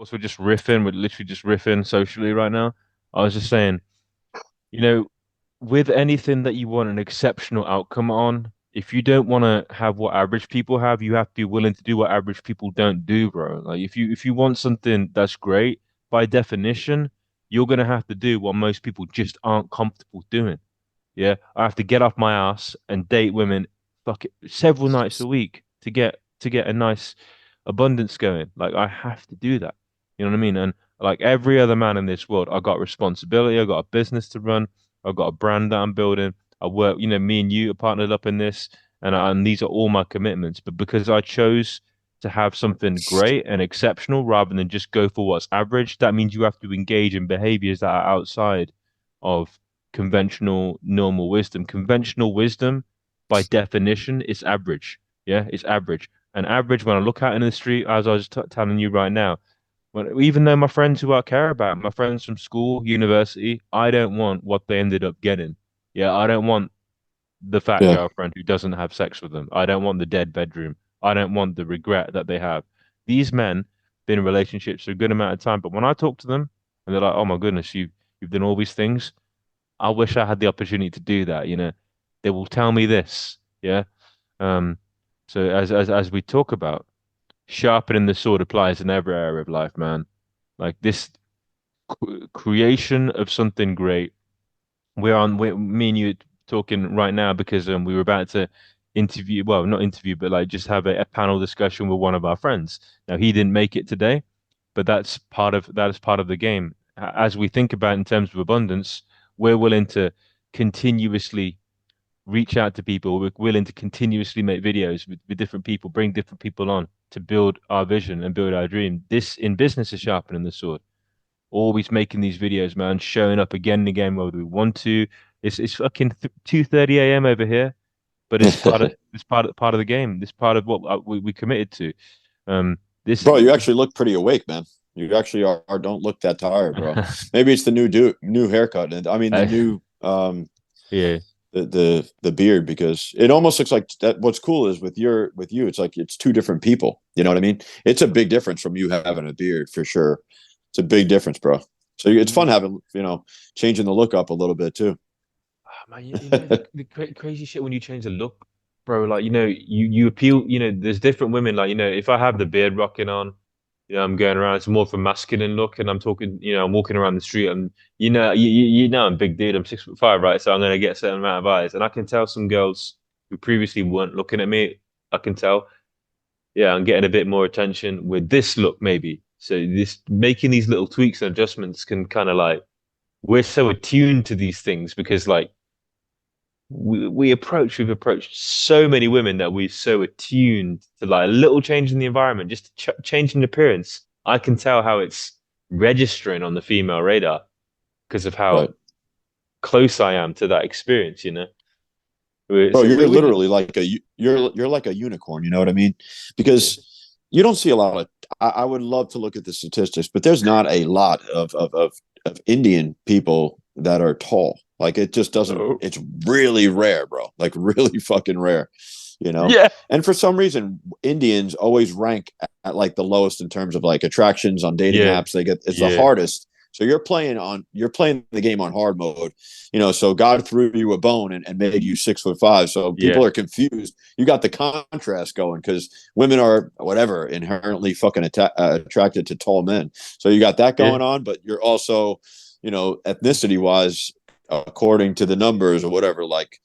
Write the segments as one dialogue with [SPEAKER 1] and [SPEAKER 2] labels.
[SPEAKER 1] course, we're literally just riffing socially right now. I was just saying, you know, with anything that you want an exceptional outcome on, if you don't want to have what average people have, you have to be willing to do what average people don't do, bro. Like if you want something that's great, by definition, you're gonna have to do what most people just aren't comfortable doing. Yeah, I have to get off my ass and date women, fuck it, several nights a week to get a nice abundance going. Like I have to do that. You know what I mean? And like every other man in this world, I got responsibility. I got a business to run. I've got a brand that I'm building. I work. Me and you are partnered up in this, and these are all my commitments. But because I chose to have something great and exceptional rather than just go for what's average, that means you have to engage in behaviors that are outside of conventional normal wisdom. Conventional wisdom, by definition, is average. Yeah, it's average. And average, when I look out in the street, as I was telling you right now, even though my friends who I care about, my friends from school, university, I don't want what they ended up getting. Yeah, I don't want the fat
[SPEAKER 2] Yeah.
[SPEAKER 1] girlfriend who doesn't have sex with them. I don't want the dead bedroom. I don't want the regret that they have. These men been in relationships for a good amount of time, but when I talk to them and they're like, "Oh my goodness, you've done all these things," I wish I had the opportunity to do that. They will tell me this. Yeah. Um. So as we talk about, sharpening the sword applies in every area of life, man. Like this creation of something great. Me and you talking right now because we were about to interview, well, not interview, but like just have a panel discussion with one of our friends. Now he didn't make it today, but that is part of the game. As we think about in terms of abundance, we're willing to continuously reach out to people. We're willing to continuously make videos with different people, bring different people on to build our vision and build our dream. This in business is sharpening the sword. Always making these videos, man, showing up again and again whether we want to. It's fucking 2:30 a.m. over here, but it's part of the game. It's part of what we committed to. This
[SPEAKER 2] Bro, you actually look pretty awake, man. You actually don't look that tired, bro. Maybe it's the new haircut, and I mean the
[SPEAKER 1] uh,
[SPEAKER 2] new
[SPEAKER 1] yeah,
[SPEAKER 2] the beard, because it almost looks like that. What's cool is with you, it's like it's two different people. You know what I mean? It's a big difference from you having a beard for sure. It's a big difference, bro. So it's fun having changing the look up a little bit too.
[SPEAKER 1] Man, the crazy shit when you change the look, bro. Like you appeal. There's different women. Like if I have the beard rocking on, I'm going around. It's more of a masculine look, and I'm talking. I'm walking around the street, and you know I'm a big dude. I'm 6'5", right? So I'm gonna get a certain amount of eyes, and I can tell some girls who previously weren't looking at me. I can tell. Yeah, I'm getting a bit more attention with this look, maybe. So this making these little tweaks and adjustments can kind of like we're so attuned to these things because like we've approached so many women that we're so attuned to like a little change in the environment, just a change in appearance. I can tell how it's registering on the female radar because of
[SPEAKER 2] Right.
[SPEAKER 1] how close I am to that experience,
[SPEAKER 2] Bro,
[SPEAKER 1] So
[SPEAKER 2] you're
[SPEAKER 1] we
[SPEAKER 2] literally like you're like a unicorn. You know what I mean?
[SPEAKER 1] yeah.
[SPEAKER 2] Because you don't see a lot of. I would love to look at the statistics, but there's not a lot of Indian people that are tall. Like it just doesn't.
[SPEAKER 1] Oh,
[SPEAKER 2] It's really rare, bro. Like really fucking rare. You know.
[SPEAKER 1] yeah,
[SPEAKER 2] And for some reason, Indians always rank at like the lowest in terms of like attractions on dating
[SPEAKER 1] yeah,
[SPEAKER 2] apps. It's the
[SPEAKER 1] yeah,
[SPEAKER 2] hardest. So you're playing the game on hard mode, so God threw you a bone and made you 6'5". So
[SPEAKER 1] yeah,
[SPEAKER 2] people are confused. You got the contrast going because women are whatever inherently fucking attracted to tall men. So you got that
[SPEAKER 1] yeah,
[SPEAKER 2] going on, but you're also, ethnicity wise, according to the numbers or whatever, like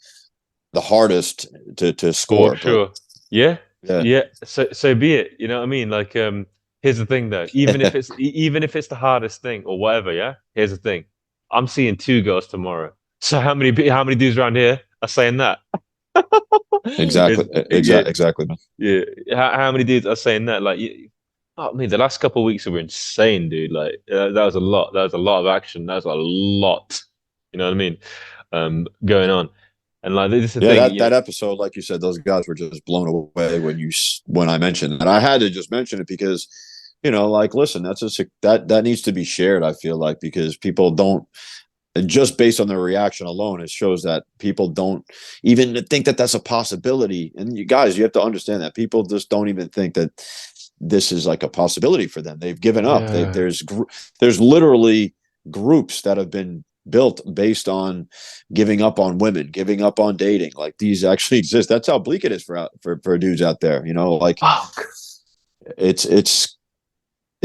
[SPEAKER 2] the hardest to
[SPEAKER 1] for
[SPEAKER 2] score. But
[SPEAKER 1] sure. Yeah,
[SPEAKER 2] yeah,
[SPEAKER 1] yeah. So be it. You know what I mean? Like, here's the thing though. Even if it's the hardest thing or whatever, yeah. Here's the thing. I'm seeing two girls tomorrow. So how many dudes around here are saying that?
[SPEAKER 2] exactly,
[SPEAKER 1] Yeah,
[SPEAKER 2] exactly.
[SPEAKER 1] yeah. How many dudes are saying that? Like, I mean, the last couple of weeks were insane, dude. Like, that was a lot. That was a lot of action. That was a lot. You know what I mean? Going on. And like, this is the
[SPEAKER 2] Yeah,
[SPEAKER 1] thing.
[SPEAKER 2] that episode, like you said, those guys were just blown away when I mentioned that. I had to just mention it because, like, listen, that needs to be shared. I feel like because people don't, just based on their reaction alone, it shows that people don't even think that that's a possibility. And you guys, you have to understand that people just don't even think that. this is like a possibility for them. They've given up.
[SPEAKER 1] Yeah.
[SPEAKER 2] There's literally groups that have been built based on giving up on women, giving up on dating. Like these actually exist. That's how bleak it is for dudes out there. Like
[SPEAKER 1] Fuck.
[SPEAKER 2] it's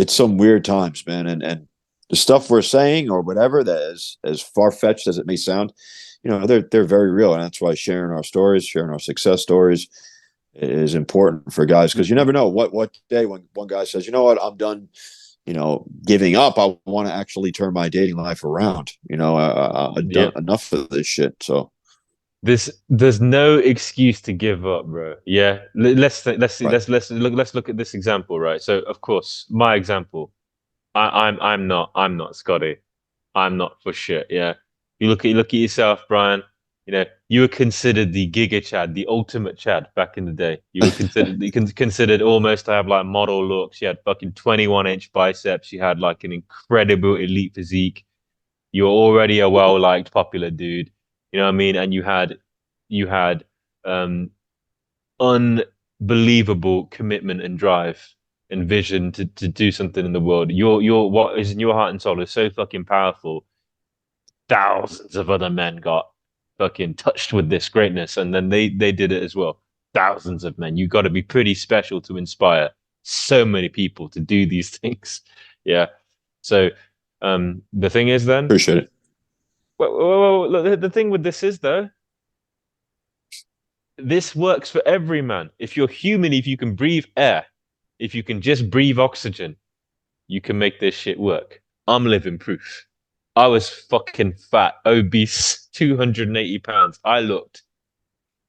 [SPEAKER 2] some weird times, man. And the stuff we're saying or whatever that is as far fetched as it may sound, they're very real, and that's why sharing our stories, sharing our success stories is important for guys, because you never know what day when one guy says, you know what, I'm done, giving up. I want to actually turn my dating life around. I've done
[SPEAKER 1] Yep.
[SPEAKER 2] enough of this shit. So
[SPEAKER 1] There's no excuse to give up, bro. Yeah. Let's see,
[SPEAKER 2] right,
[SPEAKER 1] let's look at this example, right? So of course, my example, I'm not Scotty. I'm not for shit. Yeah. You look at yourself, Brian. You were considered the Giga Chad, the ultimate Chad back in the day. You considered almost to have like model looks. You had fucking 21-inch biceps. You had like an incredible elite physique. You were already a well-liked, popular dude. You know what I mean? And you had um unbelievable commitment and drive and vision to do something in the world. Your what is in your heart and soul is so fucking powerful. Thousands of other men got fucking touched with this greatness, and then they did it as well. Thousands of men. You got to be pretty special to inspire so many people to do these things. Yeah. So the thing is then,
[SPEAKER 2] appreciate it.
[SPEAKER 1] look, the thing with this is though, this works for every man. If you're human, if you can breathe air, if you can just breathe oxygen, you can make this shit work. I'm living proof. I was fucking fat, obese, 280 pounds. I looked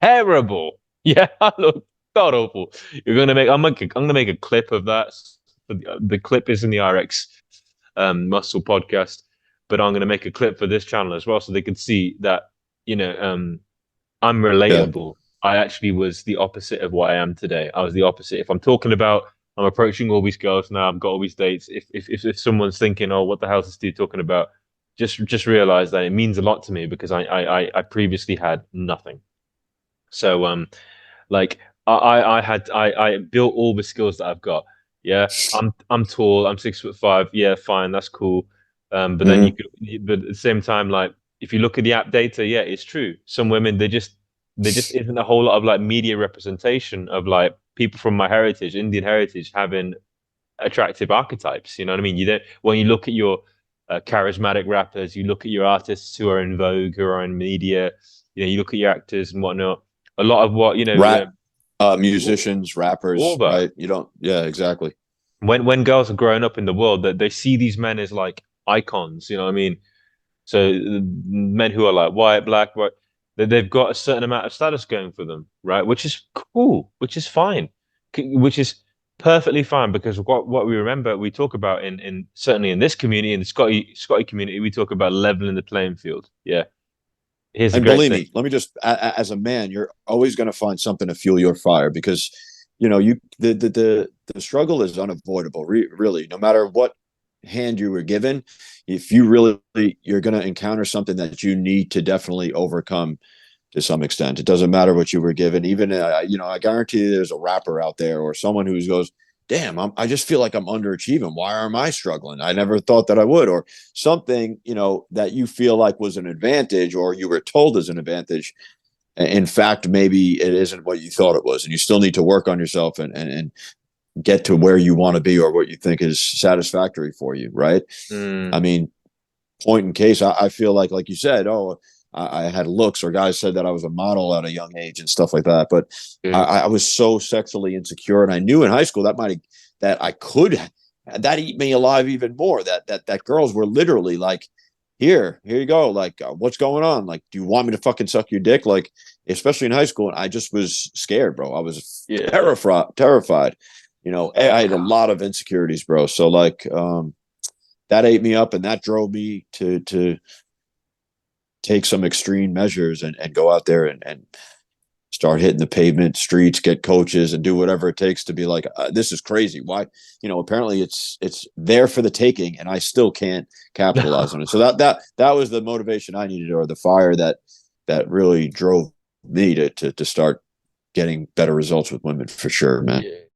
[SPEAKER 1] terrible. Yeah, I looked god awful. I'm gonna make a clip of that. The clip is in the RX Muscle podcast, but I'm gonna make a clip for this channel as well, so they can see that you know um I'm
[SPEAKER 2] Yeah,
[SPEAKER 1] relatable. I actually was the opposite of what I am today. I was the opposite. If I'm talking about, I'm approaching all these girls now. I've got all these dates. If someone's thinking, oh, what the hell is this dude talking about? Just realize that it means a lot to me because I previously had nothing. So like I built all the skills that I've got. Yeah, I'm tall. I'm 6'5". Yeah, fine, that's cool. But then
[SPEAKER 2] mm-hmm.
[SPEAKER 1] but at the same time, like if you look at the app data, yeah, it's true. Some women they just isn't a whole lot of like media representation of like people from my heritage, Indian heritage, having attractive archetypes. You know what I mean? You don't when you look at your charismatic rappers, you look at your artists who are in vogue, who are in media. You look at your actors and whatnot. A lot of what
[SPEAKER 2] Rap,
[SPEAKER 1] all,
[SPEAKER 2] musicians,
[SPEAKER 1] all
[SPEAKER 2] rappers,
[SPEAKER 1] that.
[SPEAKER 2] right? You don't, yeah, exactly.
[SPEAKER 1] When girls are growing up in the world, that they see these men as like icons. You know what I mean? So men who are like white, black, white, they've got a certain amount of status going for them, right? Which is cool, which is fine, which is perfectly fine because what we remember, we talk about in certainly in this community, in the Scotty community, we talk about leveling the playing field. Yeah. Here's the
[SPEAKER 2] And
[SPEAKER 1] great
[SPEAKER 2] believe
[SPEAKER 1] thing.
[SPEAKER 2] me, let me just, as a man, you're always going to find something to fuel your fire, because the struggle is unavoidable. Really, no matter what hand you were given, if you really, you're going to encounter something that you need to definitely overcome to some extent. It doesn't matter what you were given. Even I guarantee there's a rapper out there or someone who goes, "Damn, I just feel like I'm underachieving. Why am I struggling? I never thought that I would." Or something that you feel like was an advantage, or you were told as an advantage. In fact, maybe it isn't what you thought it was, and you still need to work on yourself and get to where you want to be, or what you think is satisfactory for you. Right? I
[SPEAKER 1] Mm,
[SPEAKER 2] mean, point in case, I feel like you said, oh, I had looks, or guys said that I was a model at a young age and stuff like that. But
[SPEAKER 1] good.
[SPEAKER 2] I was so sexually insecure, and I knew in high school that I could that eat me alive even more. That girls were literally like, here you go, like what's going on? Like, do you want me to fucking suck your dick? Like, especially in high school, and I just was scared, bro. I was
[SPEAKER 1] Yeah.
[SPEAKER 2] terrified. I had a lot of insecurities, bro. So like, that ate me up, and that drove me to take some extreme measures and go out there and start hitting the pavement, streets, get coaches, and do whatever it takes to be like, this is crazy. Why? Apparently it's there for the taking, and I still can't capitalize on it. So that was the motivation I needed, or the fire that really drove me to start getting better results with women, for sure, man.
[SPEAKER 1] Yeah.